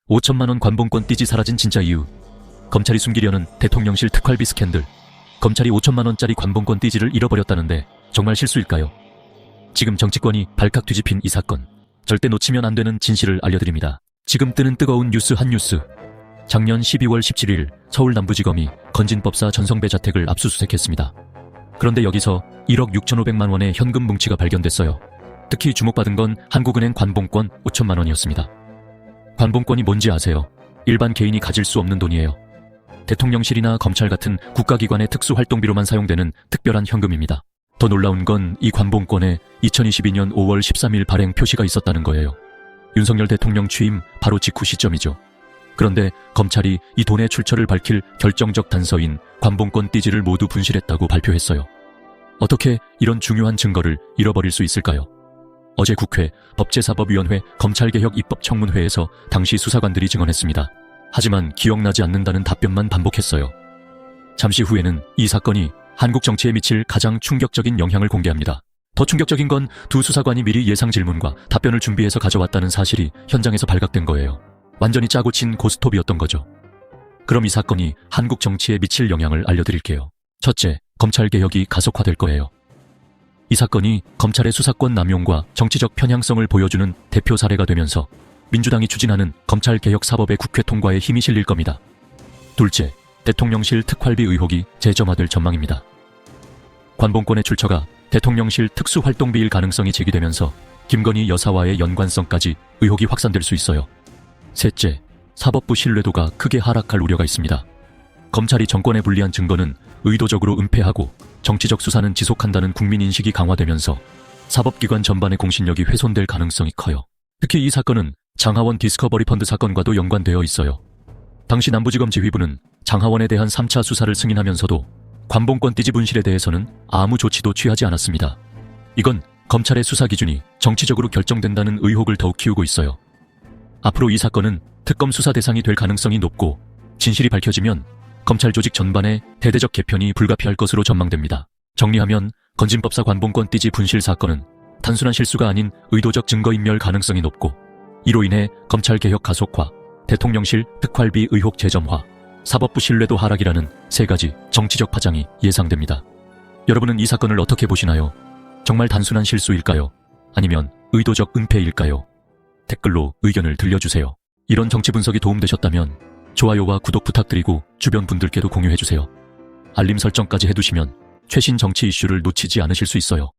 5천만 원 관봉권 띠지 사라진 진짜 이유. 검찰이 숨기려는 대통령실 특활비 스캔들. 검찰이 5천만 원짜리 관봉권 띠지를 잃어버렸다는데 정말 실수일까요? 지금 정치권이 발칵 뒤집힌 이 사건. 절대 놓치면 안 되는 진실을 알려드립니다. 지금 뜨는 뜨거운 뉴스 한 뉴스. 작년 12월 17일 서울 남부지검이 건진법사 전성배 자택을 압수수색했습니다. 그런데 여기서 1억 6,500만 원의 현금 뭉치가 발견됐어요. 특히 주목받은 건 한국은행 관봉권 5천만 원이었습니다. 관봉권이 뭔지 아세요? 일반 개인이 가질 수 없는 돈이에요. 대통령실이나 검찰 같은 국가기관의 특수활동비로만 사용되는 특별한 현금입니다. 더 놀라운 건 이 관봉권에 2022년 5월 13일 발행 표시가 있었다는 거예요. 윤석열 대통령 취임 바로 직후 시점이죠. 그런데 검찰이 이 돈의 출처를 밝힐 결정적 단서인 관봉권 띠지를 모두 분실했다고 발표했어요. 어떻게 이런 중요한 증거를 잃어버릴 수 있을까요? 어제 국회 법제사법위원회 검찰개혁 입법청문회에서 당시 수사관들이 증언했습니다. 하지만 기억나지 않는다는 답변만 반복했어요. 잠시 후에는 이 사건이 한국 정치에 미칠 가장 충격적인 영향을 공개합니다. 더 충격적인 건 두 수사관이 미리 예상 질문과 답변을 준비해서 가져왔다는 사실이 현장에서 발각된 거예요. 완전히 짜고 친 고스톱이었던 거죠. 그럼 이 사건이 한국 정치에 미칠 영향을 알려드릴게요. 첫째, 검찰개혁이 가속화될 거예요. 이 사건이 검찰의 수사권 남용과 정치적 편향성을 보여주는 대표 사례가 되면서 민주당이 추진하는 검찰개혁 사법의 국회 통과에 힘이 실릴 겁니다. 둘째, 대통령실 특활비 의혹이 재점화될 전망입니다. 관봉권의 출처가 대통령실 특수활동비일 가능성이 제기되면서 김건희 여사와의 연관성까지 의혹이 확산될 수 있어요. 셋째, 사법부 신뢰도가 크게 하락할 우려가 있습니다. 검찰이 정권에 불리한 증거는 의도적으로 은폐하고 정치적 수사는 지속한다는 국민인식이 강화되면서 사법기관 전반의 공신력이 훼손될 가능성이 커요. 특히 이 사건은 장하원 디스커버리 펀드 사건과도 연관되어 있어요. 당시 남부지검 지휘부는 장하원에 대한 3차 수사를 승인하면서도 관봉권 띠지 분실에 대해서는 아무 조치도 취하지 않았습니다. 이건 검찰의 수사 기준이 정치적으로 결정된다는 의혹을 더욱 키우고 있어요. 앞으로 이 사건은 특검 수사 대상이 될 가능성이 높고 진실이 밝혀지면 검찰 조직 전반의 대대적 개편이 불가피할 것으로 전망됩니다. 정리하면 건진법사 관봉권 띠지 분실 사건은 단순한 실수가 아닌 의도적 증거인멸 가능성이 높고 이로 인해 검찰개혁 가속화, 대통령실 특활비 의혹 재점화, 사법부 신뢰도 하락이라는 세 가지 정치적 파장이 예상됩니다. 여러분은 이 사건을 어떻게 보시나요? 정말 단순한 실수일까요? 아니면 의도적 은폐일까요? 댓글로 의견을 들려주세요. 이런 정치 분석이 도움되셨다면 좋아요와 구독 부탁드리고 주변 분들께도 공유해주세요. 알림 설정까지 해두시면 최신 정치 이슈를 놓치지 않으실 수 있어요.